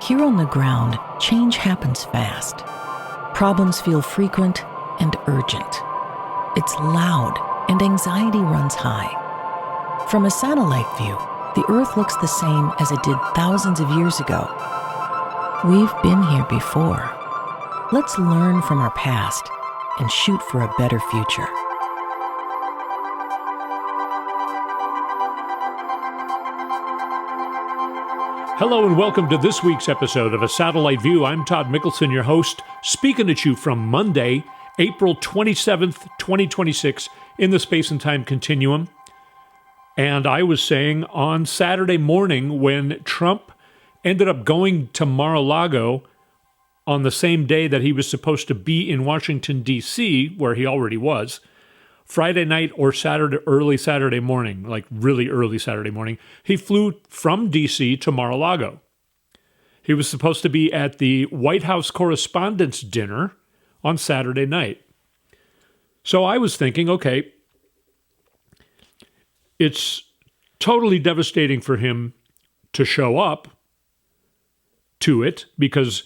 Here on the ground, change happens fast. Problems feel frequent and urgent. It's loud and anxiety runs high. From a satellite view, the Earth looks the same as it did thousands of years ago. We've been here before. Let's learn from our past and shoot for a better future. Hello and welcome to this week's episode of A Satellite View. I'm Todd Mickelson, your host, speaking at you from Monday, April 27th, 2026, in the space and time continuum. And I was saying on Saturday morning when Trump ended up going to Mar-a-Lago on the same day that he was supposed to be in Washington, D.C., where he already was, Friday night or early Saturday morning, like really early Saturday morning, he flew from D.C. to Mar-a-Lago. He was supposed to be at the White House Correspondents' Dinner on Saturday night. So I was thinking, okay, it's totally devastating for him to show up to it because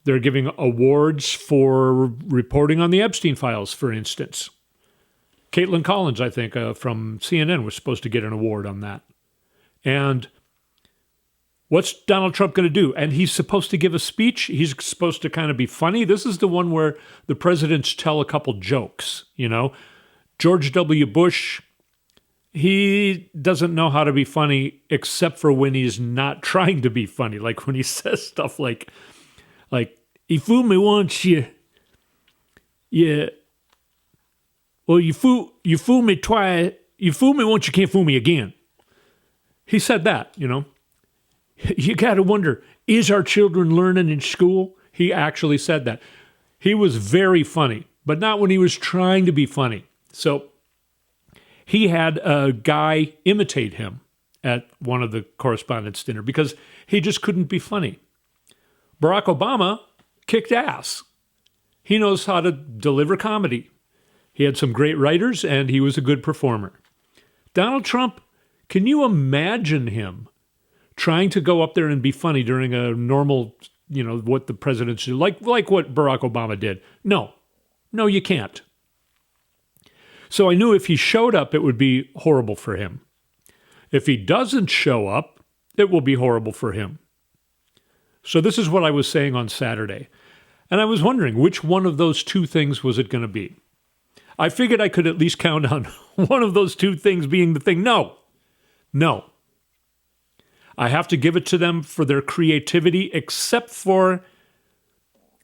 they're giving awards for reporting on the Epstein files, for instance. Caitlin Collins, I think, from CNN was supposed to get an award on that. And what's Donald Trump going to do? And he's supposed to give a speech. He's supposed to kind of be funny. This is the one where the presidents tell a couple jokes, you know. George W. Bush, he doesn't know how to be funny except for when he's not trying to be funny. Like when he says stuff like, "You fool me once, well, you fool me twice. You fool me once, you can't fool me again." He said that, you know. You got to wonder, is our children learning in school? He actually said that. He was very funny, but not when he was trying to be funny. So he had a guy imitate him at one of the correspondents' dinner because he just couldn't be funny. Barack Obama kicked ass. He knows how to deliver comedy. He had some great writers, and he was a good performer. Donald Trump, can you imagine him trying to go up there and be funny during a normal, you know, what the presidents do, like what Barack Obama did? No, you can't. So I knew if he showed up, it would be horrible for him. If he doesn't show up, it will be horrible for him. So this is what I was saying on Saturday. And I was wondering, which one of those two things was it going to be? I figured I could at least count on one of those two things being the thing. No. I have to give it to them for their creativity, except for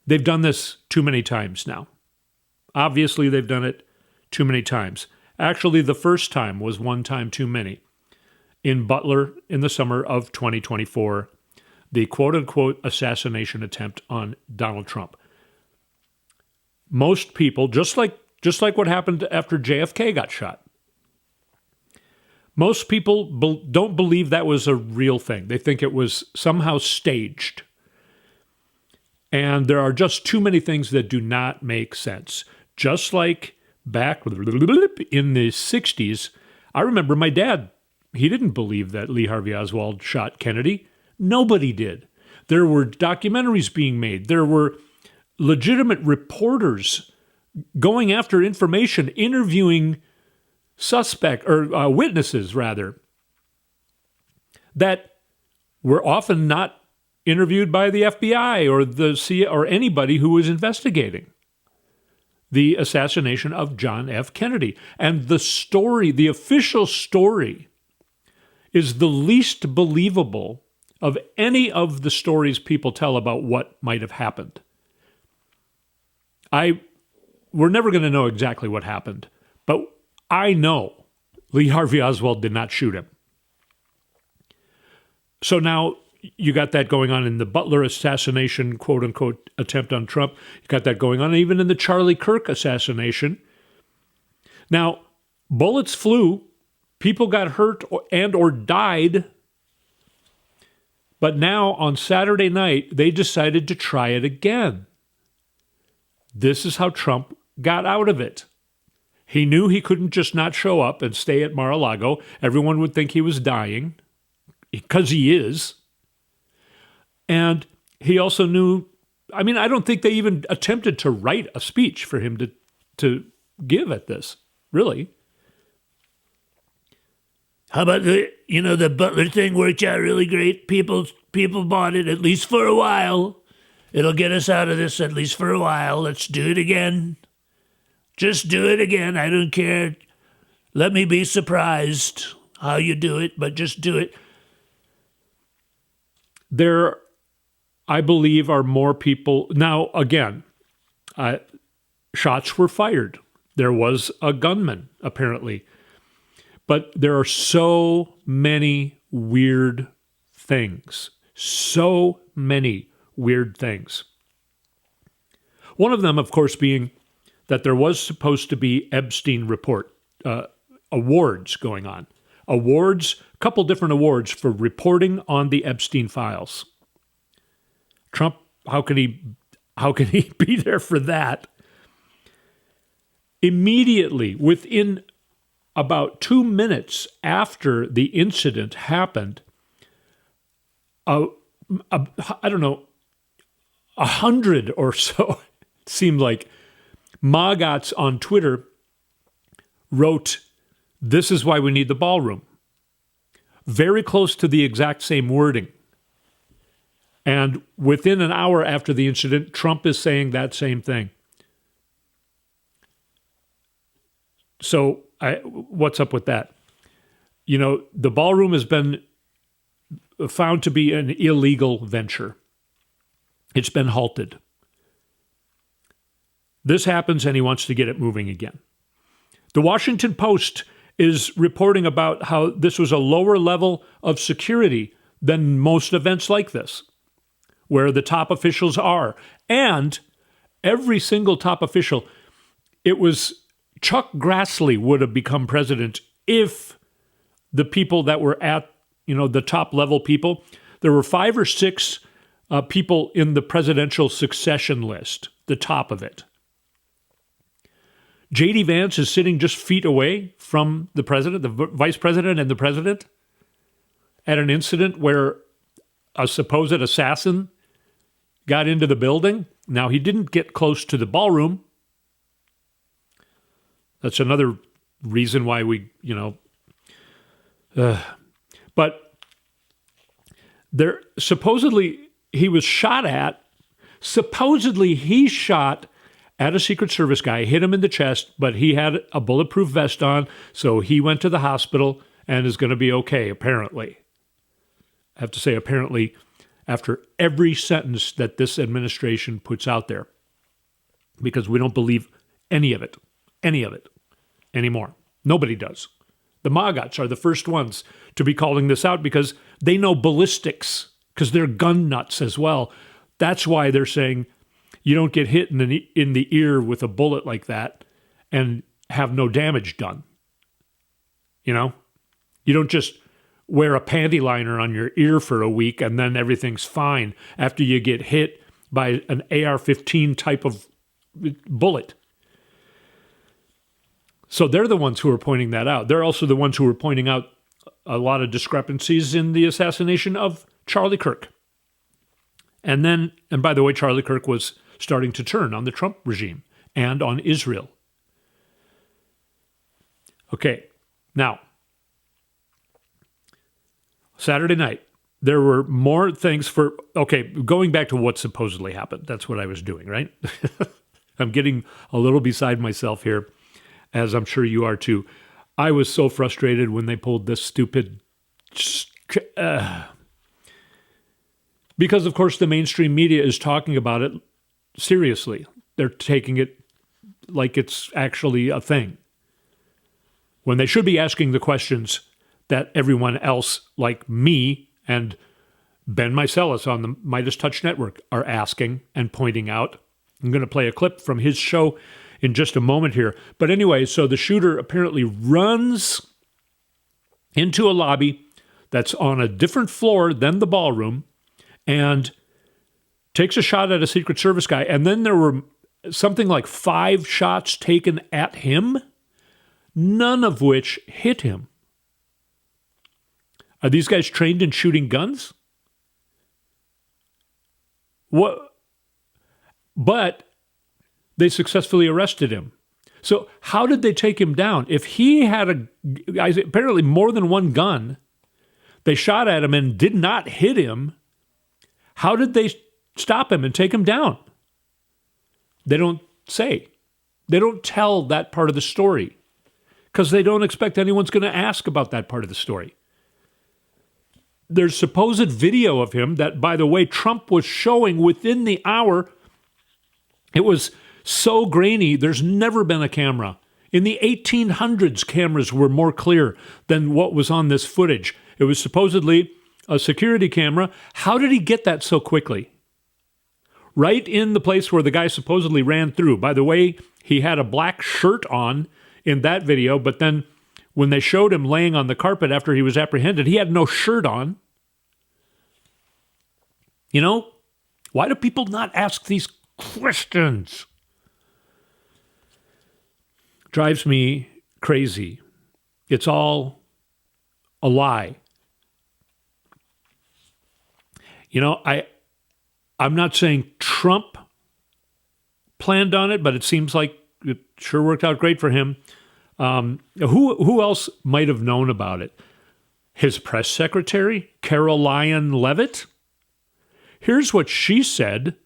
they've done this too many times now. Obviously, they've done it too many times. Actually, the first time was one time too many. In Butler, in the summer of 2024, the quote-unquote assassination attempt on Donald Trump. Most people, just like what happened after JFK got shot. Most people don't believe that was a real thing. They think it was somehow staged. And there are just too many things that do not make sense. Just like back in the 60s, I remember my dad, he didn't believe that Lee Harvey Oswald shot Kennedy. Nobody did. There were documentaries being made. There were legitimate reporters going after information, interviewing witnesses, that were often not interviewed by the FBI or the CIA or anybody who was investigating the assassination of John F. Kennedy. And the official story, is the least believable of any of the stories people tell about what might have happened. We're never going to know exactly what happened, but I know Lee Harvey Oswald did not shoot him. So now you got that going on in the Butler assassination, quote-unquote, attempt on Trump. You got that going on even in the Charlie Kirk assassination. Now, bullets flew, people got hurt or died, but now on Saturday night, they decided to try it again. This is how Trump got out of it. He knew he couldn't just not show up and stay at Mar-a-Lago. Everyone would think he was dying, because he is. And he also knew, I mean, I don't think they even attempted to write a speech for him to give at this, really. How about the Butler thing worked out really great? People bought it, at least for a while. It'll get us out of this at least for a while. Let's do it again. Just do it again. I don't care. Let me be surprised how you do it, but just do it. There, I believe, are more people. Now, again, shots were fired. There was a gunman, apparently. But there are so many weird things. So many weird things. One of them, of course, being that there was supposed to be Epstein report awards going on. Awards, a couple different awards for reporting on the Epstein files. Trump, how can he be there for that? Immediately, within about 2 minutes after the incident happened, I don't know, 100 or so, it seemed like, maggots on Twitter wrote, "This is why we need the ballroom." Very close to the exact same wording. And within an hour after the incident, Trump is saying that same thing. So what's up with that? The ballroom has been found to be an illegal venture. It's been halted. This happens and he wants to get it moving again. The Washington Post is reporting about how this was a lower level of security than most events like this, where the top officials are. And every single top official, it was Chuck Grassley would have become president if the people that were at, the top level people, there were 5 or 6 people in the presidential succession list, the top of it. J.D. Vance is sitting just feet away from the president, the vice president and the president, at an incident where a supposed assassin got into the building. Now, he didn't get close to the ballroom. That's another reason why we, but there supposedly he was shot at. Supposedly he shot at a Secret Service guy, hit him in the chest, but he had a bulletproof vest on, so he went to the hospital and is going to be okay, apparently. I have to say apparently after every sentence that this administration puts out there, because we don't believe any of it anymore. Nobody does. The maggots are the first ones to be calling this out because they know ballistics, because they're gun nuts as well. That's why they're saying you don't get hit in the ear with a bullet like that and have no damage done. You don't just wear a panty liner on your ear for a week and then everything's fine after you get hit by an AR-15 type of bullet. So they're the ones who are pointing that out. They're also the ones who are pointing out a lot of discrepancies in the assassination of Charlie Kirk. And by the way, Charlie Kirk was starting to turn on the Trump regime and on Israel. Okay, now, Saturday night, there were more things going back to what supposedly happened. That's what I was doing, right? I'm getting a little beside myself here, as I'm sure you are too. I was so frustrated when they pulled this stupid... because, of course, the mainstream media is talking about it seriously. They're taking it like it's actually a thing, when they should be asking the questions that everyone else, like me and Ben Meiselas on the Midas Touch Network, are asking and pointing out. I'm going to play a clip from his show in just a moment here. But anyway, so the shooter apparently runs into a lobby that's on a different floor than the ballroom and takes a shot at a Secret Service guy. And then there were something like 5 shots taken at him, none of which hit him. Are these guys trained in shooting guns? What? But they successfully arrested him. So how did they take him down? If he had apparently more than one gun, they shot at him and did not hit him, how did they stop him and take him down? They don't say. They don't tell that part of the story because they don't expect anyone's going to ask about that part of the story. There's supposed video of him that, by the way, Trump was showing within the hour. It was so grainy, there's never been a camera. In the 1800s, cameras were more clear than what was on this footage. It was supposedly a security camera. How did he get that so quickly? Right in the place where the guy supposedly ran through. By the way, he had a black shirt on in that video, but then when they showed him laying on the carpet after he was apprehended, he had no shirt on. You know, why do people not ask these questions? Drives me crazy. It's all a lie. You know, I'm not saying Trump planned on it, but it seems like it sure worked out great for him. Who else might have known about it? His press secretary, Caroline Leavitt. Here's what she said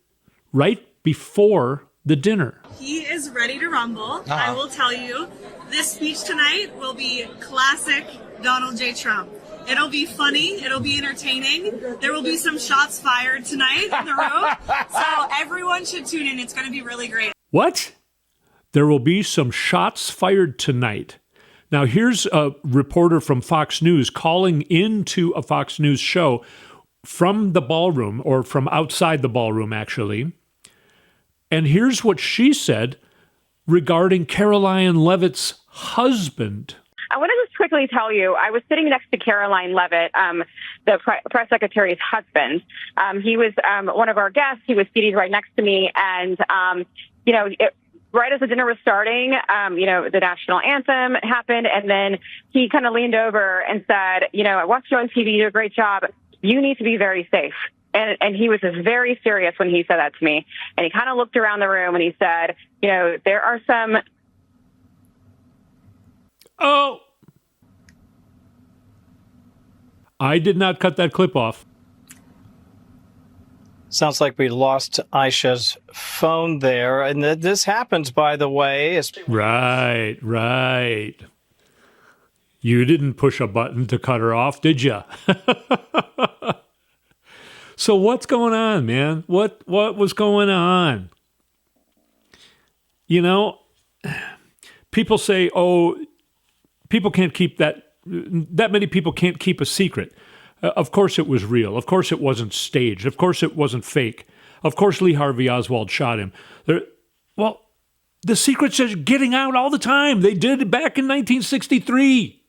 right before the dinner. He is ready to rumble. I will tell you, this speech tonight will be classic Donald J. Trump. It'll be funny. It'll be entertaining. There will be some shots fired tonight in the room. So everyone should tune in. It's going to be really great. What? There will be some shots fired tonight. Now, here's a reporter from Fox News calling into a Fox News show from the ballroom, or from outside the ballroom, actually. And here's what she said regarding Caroline Leavitt's husband. I want to just quickly tell you, I was sitting next to Caroline Leavitt, the press secretary's husband. He was one of our guests. He was seated right next to me. And, right as the dinner was starting, the national anthem happened. And then he kind of leaned over and said, I watched you on TV. You do a great job. You need to be very safe. And he was just very serious when he said that to me. And he kind of looked around the room and he said, there are some. Oh, I did not cut that clip off. Sounds like we lost Aisha's phone there. And this happens, by the way. Right. You didn't push a button to cut her off, did you? So what's going on, man? What was going on? People say, people can't keep that many people can't keep a secret. Of course it was real. Of course it wasn't staged. Of course it wasn't fake. Of course Lee Harvey Oswald shot him. The secrets are getting out all the time. They did it back in 1963.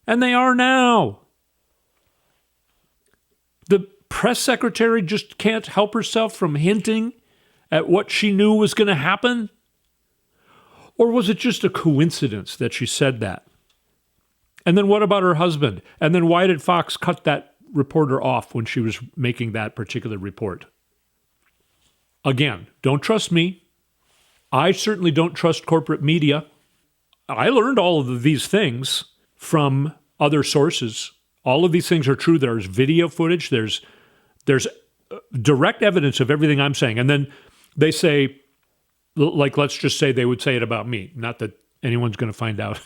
And they are now. The press secretary just can't help herself from hinting at what she knew was going to happen? Or was it just a coincidence that she said that? And then what about her husband? And then why did Fox cut that reporter off when she was making that particular report? Again, don't trust me. I certainly don't trust corporate media. I learned all of these things from other sources. All of these things are true. There's video footage. There's direct evidence of everything I'm saying. And then they say, like, let's just say they would say it about me. Not that anyone's going to find out,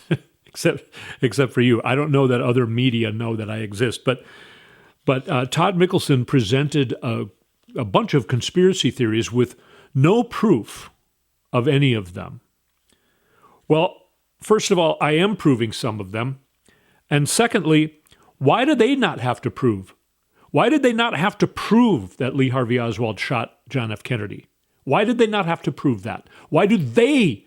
except for you. I don't know that other media know that I exist. But Todd Mickelson presented a bunch of conspiracy theories with no proof of any of them. Well, first of all, I am proving some of them. And secondly, why do they not have to prove? Why did they not have to prove that Lee Harvey Oswald shot John F. Kennedy? Why did they not have to prove that? Why do they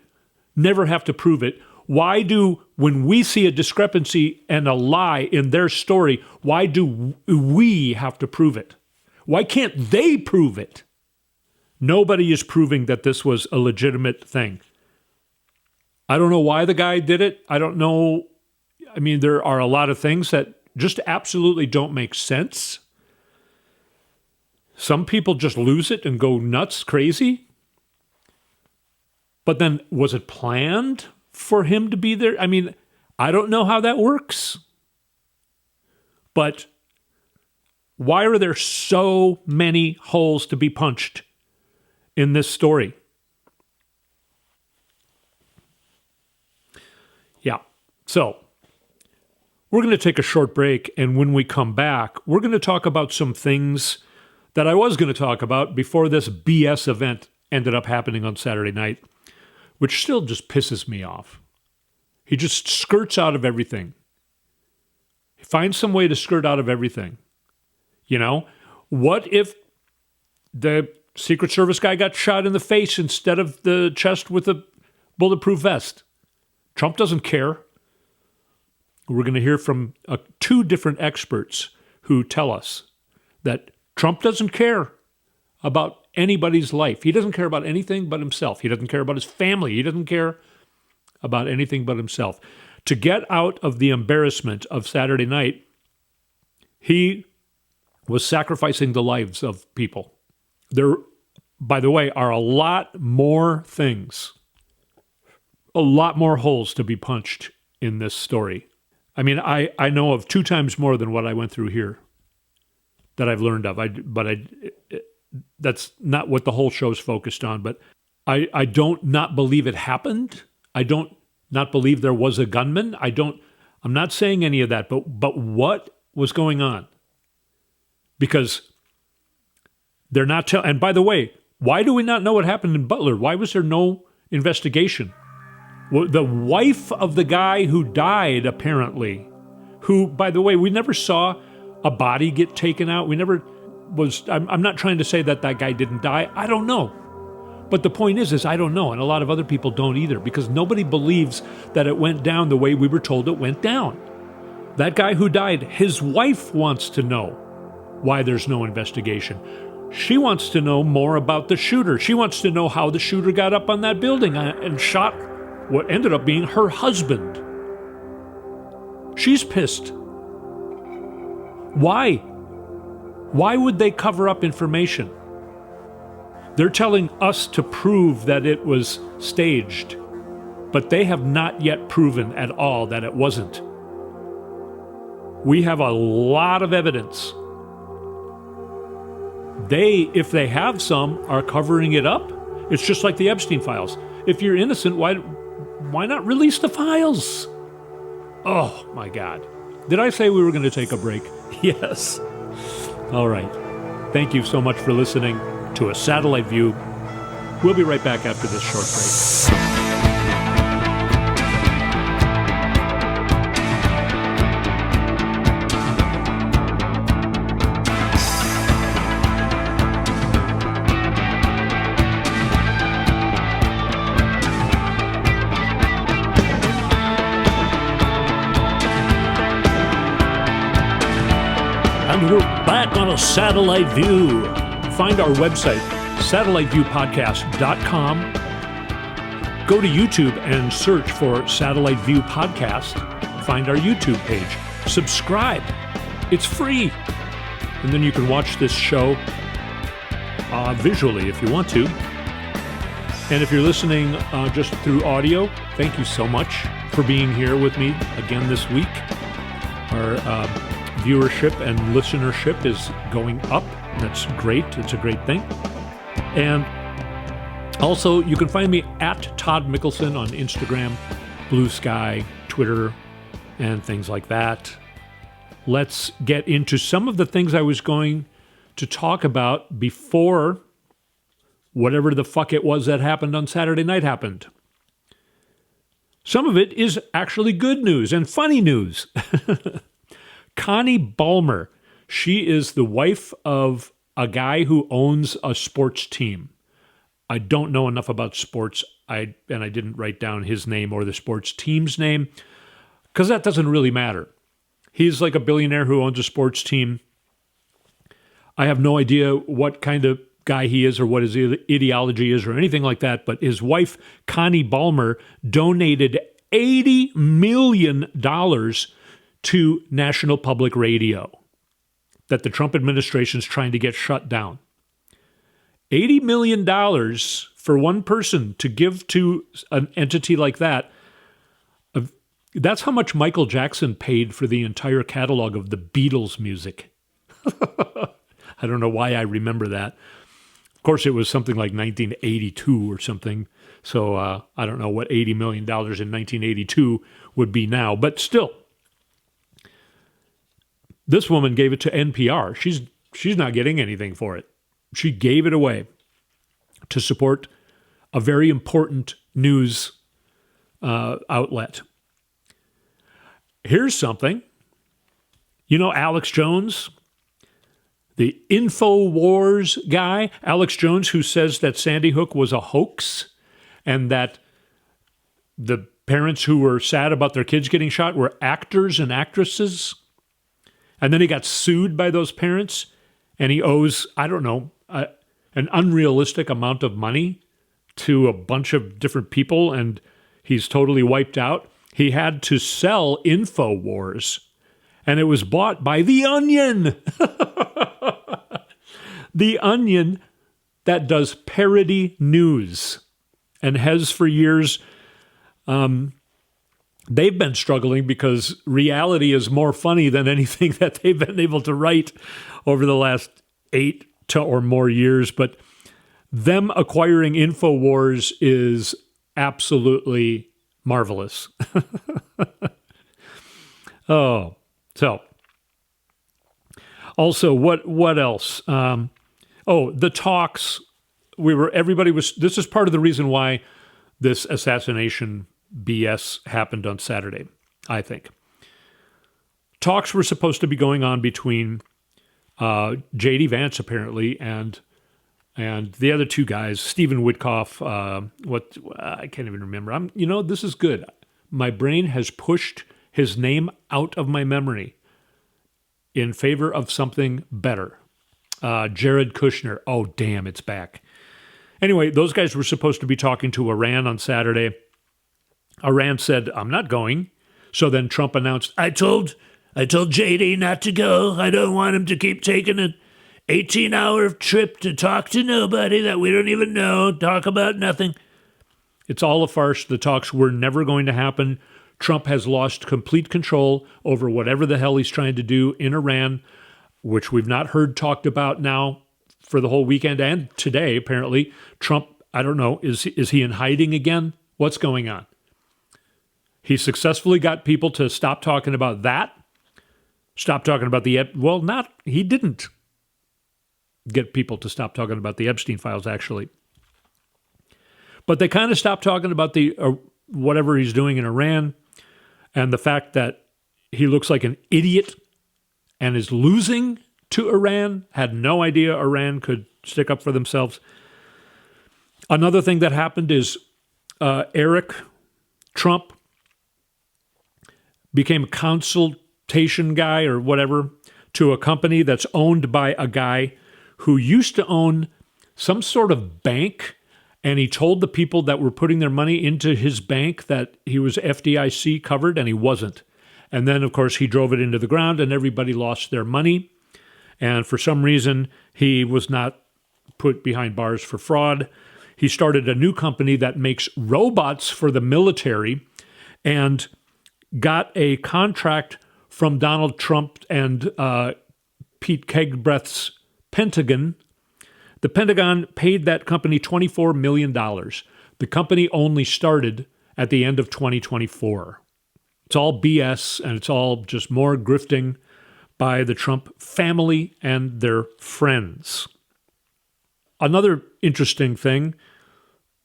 never have to prove it? Why do, when we see a discrepancy and a lie in their story, why do we have to prove it? Why can't they prove it? Nobody is proving that this was a legitimate thing. I don't know why the guy did it. I don't know. I mean, there are a lot of things that just absolutely don't make sense. Some people just lose it and go nuts, crazy. But then, was it planned for him to be there? I mean, I don't know how that works. But why are there so many holes to be punched in this story? Yeah. So, we're going to take a short break, and when we come back, we're going to talk about some things that I was going to talk about before this BS event ended up happening on Saturday night, which still just pisses me off. He just skirts out of everything. He finds some way to skirt out of everything. You know, what if the Secret Service guy got shot in the face instead of the chest with a bulletproof vest? Trump doesn't care. We're going to hear from two different experts who tell us that Trump doesn't care about anybody's life. He doesn't care about anything but himself. He doesn't care about his family. He doesn't care about anything but himself. To get out of the embarrassment of Saturday night, he was sacrificing the lives of people. There, by the way, are a lot more things, a lot more holes to be punched in this story. I mean, I know of 2 times more than what I went through here that I've learned of. That's not what the whole show's focused on. But I don't not believe it happened. I don't not believe there was a gunman. I'm not saying any of that. But what was going on? Because they're not telling. And by the way, why do we not know what happened in Butler? Why was there no investigation? Well, the wife of the guy who died, apparently, who, by the way, we never saw a body get taken out. We never was. I'm not trying to say that guy didn't die. I don't know. But the point is I don't know. And a lot of other people don't either, because nobody believes that it went down the way we were told it went down. That guy who died, his wife wants to know why there's no investigation. She wants to know more about the shooter. She wants to know how the shooter got up on that building and shot what ended up being her husband. She's pissed. Why? Why would they cover up information? They're telling us to prove that it was staged, but they have not yet proven at all that it wasn't. We have a lot of evidence. They, if they have some, are covering it up. It's just like the Epstein files. If you're innocent, why not release the files? Oh, my God. Did I say we were going to take a break? Yes. All right. Thank you so much for listening to A Satellite View. We'll be right back after this short break. And we're back on A Satellite View. Find our website, satelliteviewpodcast.com. Go to YouTube and search for Satellite View Podcast. Find our YouTube page. Subscribe. It's free. And then you can watch this show visually if you want to. And if you're listening just through audio, thank you so much for being here with me again this week. Our viewership and listenership is going up. That's great. It's a great thing. And also, you can find me at Todd Mickelson on Instagram, Blue Sky, Twitter, and things like that. Let's get into some of the things I was going to talk about before whatever the fuck it was that happened on Saturday night happened. Some of it is actually good news and funny news. Connie Ballmer, she is the wife of a guy who owns a sports team. I don't know enough about sports, and I didn't write down his name or the sports team's name, because that doesn't really matter. He's like a billionaire who owns a sports team. I have no idea what kind of guy he is or what his ideology is or anything like that, but his wife, Connie Ballmer, donated $80 million to National Public Radio that the Trump administration is trying to get shut down. $80 million for one person to give to an entity like that. That's how much Michael Jackson paid for the entire catalog of the Beatles music. I don't know why I remember that. Of course, it was something like 1982 or something. So I don't know what $80 million in 1982 would be now. But still, this woman gave it to NPR. She's not getting anything for it. She gave it away to support a very important news outlet. Here's something. You know Alex Jones, the InfoWars guy? Alex Jones, who says that Sandy Hook was a hoax and that the parents who were sad about their kids getting shot were actors and actresses. And then he got sued by those parents, and he owes, I don't know, an unrealistic amount of money to a bunch of different people, and he's totally wiped out. He had to sell InfoWars, and it was bought by The Onion. The Onion that does parody news and has for years. They've been struggling because reality is more funny than anything that they've been able to write over the last 8 or more years. But them acquiring InfoWars is absolutely marvelous. Oh, so also what else? The talks. This is part of the reason why this assassination BS happened on Saturday, I think. Talks were supposed to be going on between J.D. Vance, apparently, and the other two guys, Stephen Witkoff. I can't even remember. This is good. My brain has pushed his name out of my memory in favor of something better. Jared Kushner. Oh, damn, it's back. Anyway, those guys were supposed to be talking to Iran on Saturday. Iran said, I'm not going. So then Trump announced, I told JD not to go. I don't want him to keep taking an 18-hour trip to talk to nobody that we don't even know, talk about nothing. It's all a farce. The talks were never going to happen. Trump has lost complete control over whatever the hell he's trying to do in Iran, which we've not heard talked about now for the whole weekend and today, apparently. Trump, I don't know, is he in hiding again? What's going on? He successfully got people to stop talking about that. Stop talking about he didn't get people to stop talking about the Epstein files, actually. But they kind of stopped talking about the whatever he's doing in Iran and the fact that he looks like an idiot and is losing to Iran, had no idea Iran could stick up for themselves. Another thing that happened is Eric Trump became a consultation guy or whatever to a company that's owned by a guy who used to own some sort of bank, and he told the people that were putting their money into his bank that he was FDIC covered, and he wasn't. And then, of course, he drove it into the ground, and everybody lost their money. And for some reason, he was not put behind bars for fraud. He started a new company that makes robots for the military and got a contract from Donald Trump and Pete Kegbreath's Pentagon. The Pentagon paid that company $24 million. The company only started at the end of 2024. It's all BS, and it's all just more grifting by the Trump family and their friends. Another interesting thing,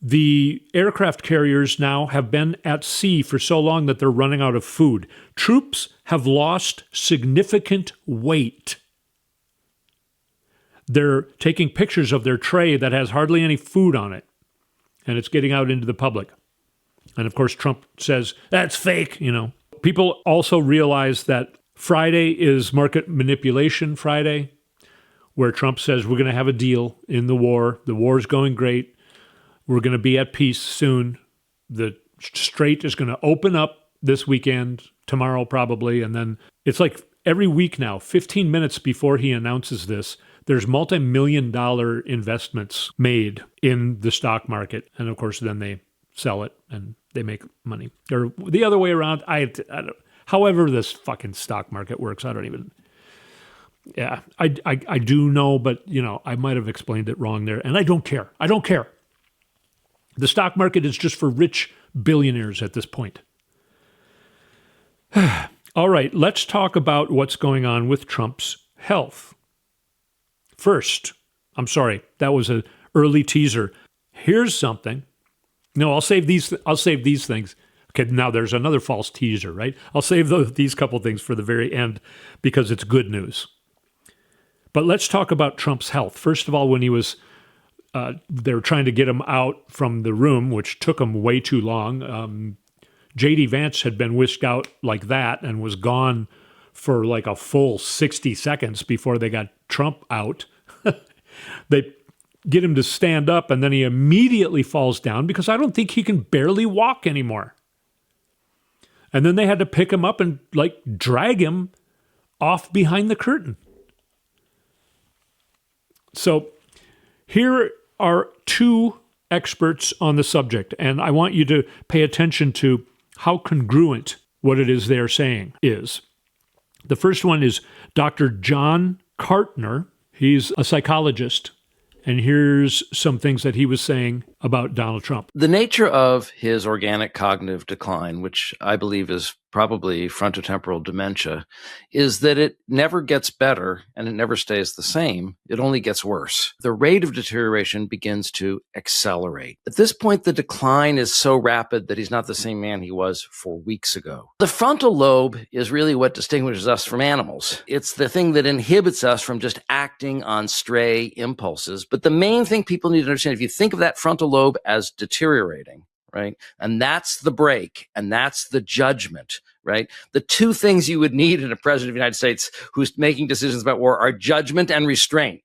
the aircraft carriers now have been at sea for so long that they're running out of food. Troops have lost significant weight. They're taking pictures of their tray that has hardly any food on it, and it's getting out into the public. And of course, Trump says, that's fake, People also realize that Friday is Market Manipulation Friday, where Trump says we're going to have a deal in the war. The war's going great. We're going to be at peace soon. The strait is going to open up this weekend, tomorrow probably, and then it's like every week now, 15 minutes before he announces this, There's multi-million-dollar investments made in the stock market. And of course, then they sell it and they make money. Or the other way around, I don't, however this fucking stock market works, I don't even... Yeah, I do know, but, I might have explained it wrong there. And I don't care. I don't care. The stock market is just for rich billionaires at this point. All right, let's talk about what's going on with Trump's health. First, I'm sorry, that was an early teaser. Here's something. No, I'll save these things. Okay, now there's another false teaser, right? I'll save these couple things for the very end because it's good news. But let's talk about Trump's health. First of all, when he was, they were trying to get him out from the room, which took him way too long. J.D. Vance had been whisked out like that and was gone for like a full 60 seconds before they got Trump out. They get him to stand up, and then he immediately falls down because I don't think he can barely walk anymore. And then they had to pick him up and drag him off behind the curtain. So here are two experts on the subject, and I want you to pay attention to how congruent what it is they're saying is. The first one is Dr. John Cartner. He's a psychologist, and here's some things that he was saying about Donald Trump. The nature of his organic cognitive decline, which I believe is probably frontotemporal dementia, is that it never gets better and it never stays the same. It only gets worse. The rate of deterioration begins to accelerate. At this point, the decline is so rapid that he's not the same man he was 4 weeks ago. The frontal lobe is really what distinguishes us from animals. It's the thing that inhibits us from just acting on stray impulses. But the main thing people need to understand, if you think of that frontal lobe as deteriorating, right? And that's the brake, and that's the judgment, right? The two things you would need in a president of the United States who's making decisions about war are judgment and restraint.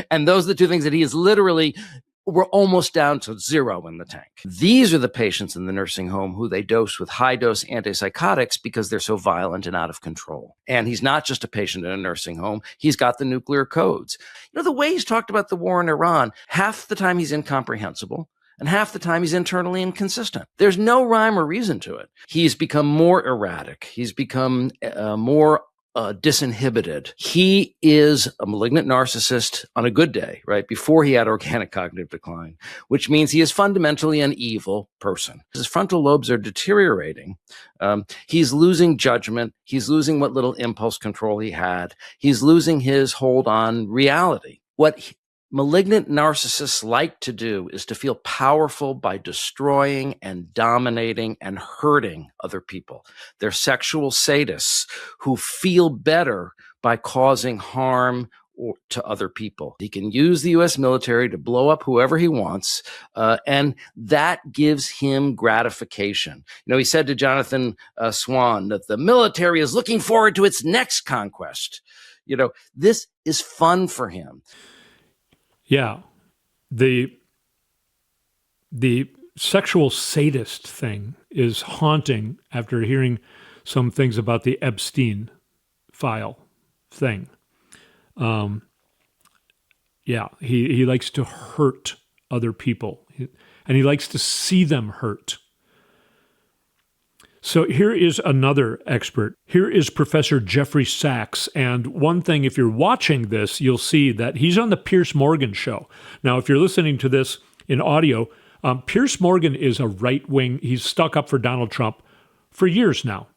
And those are the two things that he is literally, we're almost down to zero in the tank. These are the patients in the nursing home who they dose with high-dose antipsychotics because they're so violent and out of control. And he's not just a patient in a nursing home. He's got the nuclear codes. The way he's talked about the war in Iran, half the time he's incomprehensible, and half the time he's internally inconsistent. There's no rhyme or reason to it. He's become more erratic. He's become more disinhibited. He is a malignant narcissist on a good day, right? Before he had organic cognitive decline, which means he is fundamentally an evil person. His frontal lobes are deteriorating. He's losing judgment. He's losing what little impulse control he had. He's losing his hold on reality. What malignant narcissists like to do is to feel powerful by destroying and dominating and hurting other people. They're sexual sadists who feel better by causing harm to other people. He can use the U.S. military to blow up whoever he wants, and that gives him gratification. He said to Jonathan Swan that the military is looking forward to its next conquest. This is fun for him. Yeah, the sexual sadist thing is haunting after hearing some things about the Epstein file thing. He likes to hurt other people, and he likes to see them hurt. So here is another expert. Here is Professor Jeffrey Sachs. And one thing, if you're watching this, you'll see that he's on the Piers Morgan show. Now, if you're listening to this in audio, Piers Morgan is a right-wing. He's stuck up for Donald Trump for years now.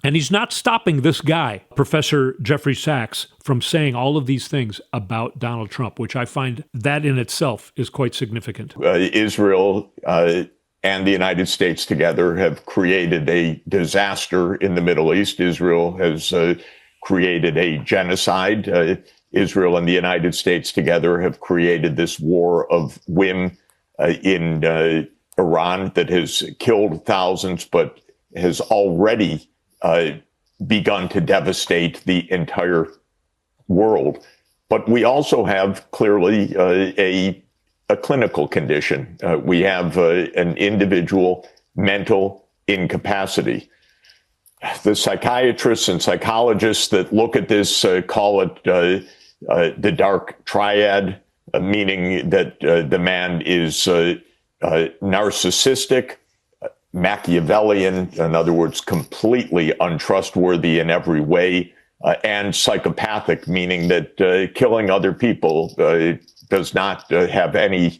And he's not stopping this guy, Professor Jeffrey Sachs, from saying all of these things about Donald Trump, which I find that in itself is quite significant. Israel and the United States together have created a disaster in the Middle East. Israel has created a genocide. Israel and the United States together have created this war of whim in Iran that has killed thousands, but has already begun to devastate the entire world. But we also have clearly a clinical condition. We have an individual mental incapacity. The psychiatrists and psychologists that look at this call it the dark triad, meaning that the man is narcissistic, Machiavellian, in other words, completely untrustworthy in every way, and psychopathic, meaning that killing other people does not have any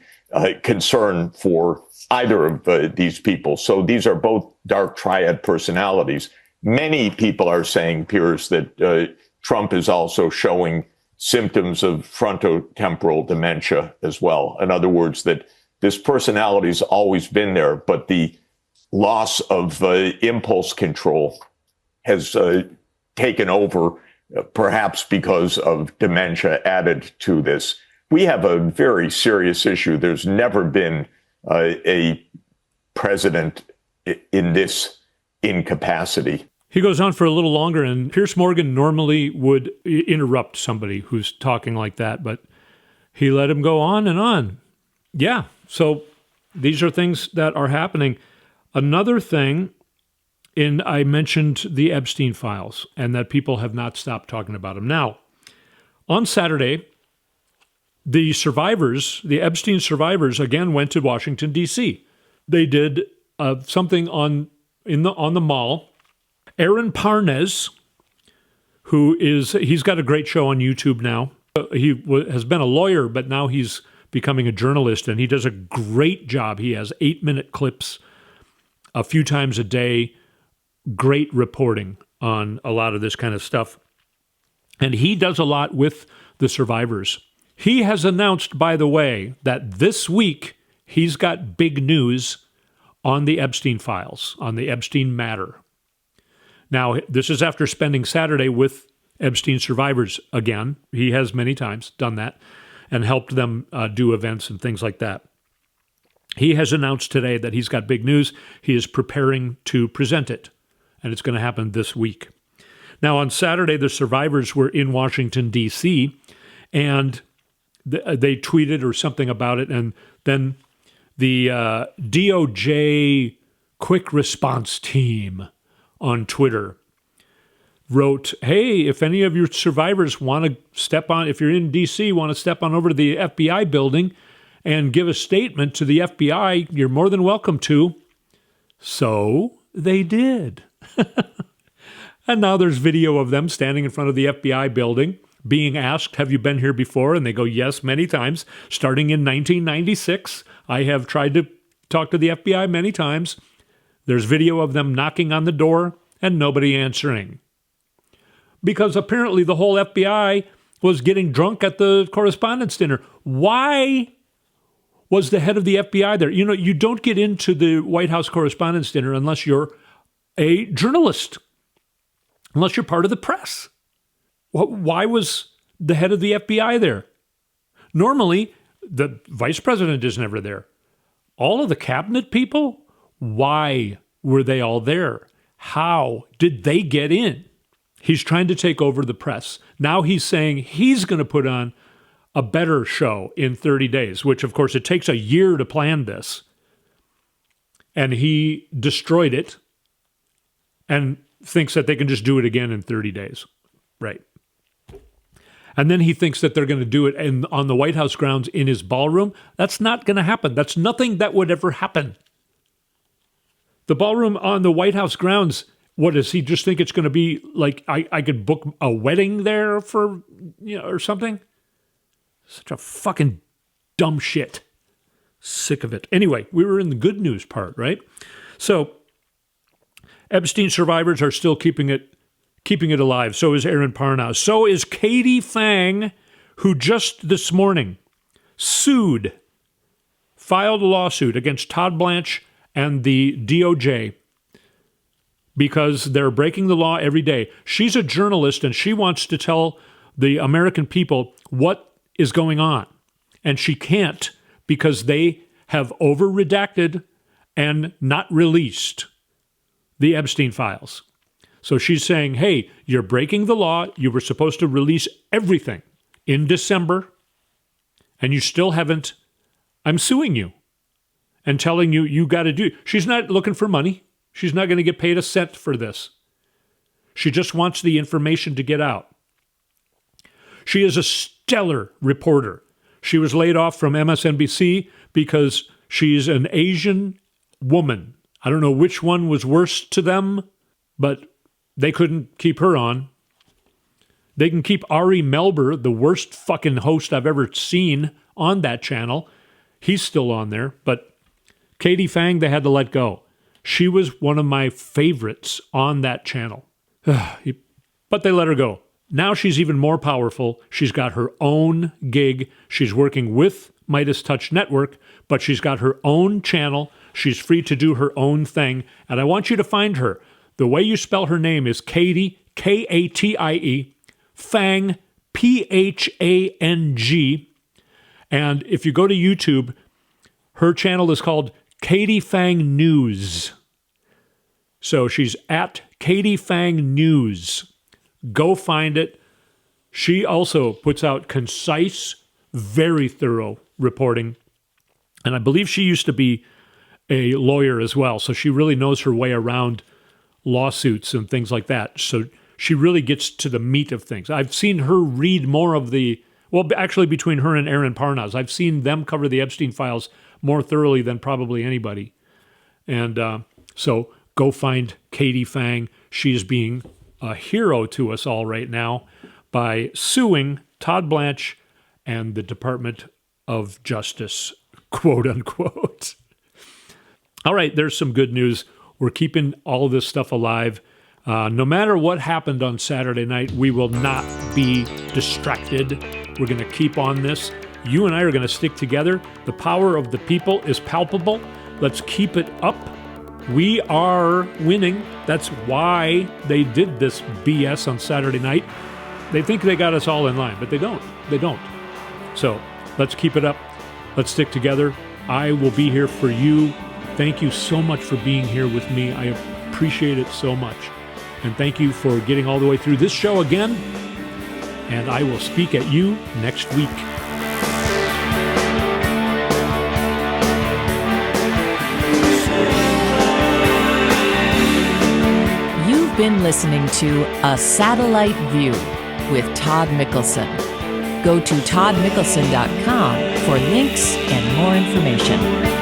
concern for either of these people. So these are both dark triad personalities. Many people are saying, Piers, that Trump is also showing symptoms of frontotemporal dementia as well. In other words, that this personality has always been there, but the loss of impulse control has taken over, perhaps because of dementia added to this. We have a very serious issue. There's never been a president in this incapacity. He goes on for a little longer, and Piers Morgan normally would interrupt somebody who's talking like that, but he let him go on and on. Yeah, so these are things that are happening. Another thing, I mentioned the Epstein files and that people have not stopped talking about them. Now, on Saturday, the Epstein survivors, again went to Washington, D.C. They did something on the mall. Aaron Parnes, he's got a great show on YouTube now. He has been a lawyer, but now he's becoming a journalist, and he does a great job. He has 8-minute clips a few times a day, great reporting on a lot of this kind of stuff. And he does a lot with the survivors. He has announced, by the way, that this week he's got big news on the Epstein files, on the Epstein matter. Now, this is after spending Saturday with Epstein survivors again. He has many times done that and helped them do events and things like that. He has announced today that he's got big news. He is preparing to present it, and it's going to happen this week. Now, on Saturday, the survivors were in Washington, D.C., and they tweeted or something about it, and then the DOJ quick response team on Twitter wrote, hey, if any of your survivors want to if you're in D.C., want to step on over to the FBI building and give a statement to the FBI, you're more than welcome to. So they did. And now there's video of them standing in front of the FBI building, being asked, have you been here before? And they go, yes, many times. Starting in 1996, I have tried to talk to the FBI many times. There's video of them knocking on the door and nobody answering. Because apparently the whole FBI was getting drunk at the correspondence dinner. Why was the head of the FBI there? You know, you don't get into the White House correspondence dinner unless you're a journalist, unless you're part of the press. Why was the head of the FBI there? Normally, the vice president is never there. All of the cabinet people, why were they all there? How did they get in? He's trying to take over the press. Now he's saying he's going to put on a better show in 30 days, which, of course, it takes a year to plan this. And he destroyed it and thinks that they can just do it again in 30 days. Right. And then he thinks that they're going to do it on the White House grounds in his ballroom. That's not going to happen. That's nothing that would ever happen. The ballroom on the White House grounds, what does he just think it's going to be like? I could book a wedding there for, or something? Such a fucking dumb shit. Sick of it. Anyway, we were in the good news part, right? So Epstein survivors are still keeping it alive. So is Aaron Parnas. So is Katie Fang, who just this morning filed a lawsuit against Todd Blanche and the DOJ because they're breaking the law every day. She's a journalist and she wants to tell the American people what is going on. And she can't because they have over-redacted and not released the Epstein files. So she's saying, hey, you're breaking the law. You were supposed to release everything in December, and you still haven't. I'm suing you and telling you got to do. She's not looking for money. She's not going to get paid a cent for this. She just wants the information to get out. She is a stellar reporter. She was laid off from MSNBC because she's an Asian woman. I don't know which one was worse to them, but they couldn't keep her on. They can keep Ari Melber, the worst fucking host I've ever seen, on that channel. He's still on there, but Katie Fang, they had to let go. She was one of my favorites on that channel. But they let her go. Now she's even more powerful. She's got her own gig. She's working with Midas Touch Network, but she's got her own channel. She's free to do her own thing. And I want you to find her. The way you spell her name is Katie, Katie, Fang, Phang. And if you go to YouTube, her channel is called Katie Fang News. So she's at Katie Fang News. Go find it. She also puts out concise, very thorough reporting. And I believe she used to be a lawyer as well. So she really knows her way around lawsuits and things like that. So she really gets to the meat of things. I've seen her read more of actually between her and Aaron Parnas, I've seen them cover the Epstein files more thoroughly than probably anybody. And so go find Katie Fang. She's being a hero to us all right now by suing Todd Blanche and the Department of Justice, quote unquote. All right, there's some good news. We're keeping all of this stuff alive. No matter what happened on Saturday night, we will not be distracted. We're going to keep on this. You and I are going to stick together. The power of the people is palpable. Let's keep it up. We are winning. That's why they did this BS on Saturday night. They think they got us all in line, but they don't. They don't. So let's keep it up. Let's stick together. I will be here for you. Thank you so much for being here with me. I appreciate it so much. And thank you for getting all the way through this show again. And I will speak at you next week. You've been listening to A Satellite View with Todd Mickelson. Go to toddmickelson.com for links and more information.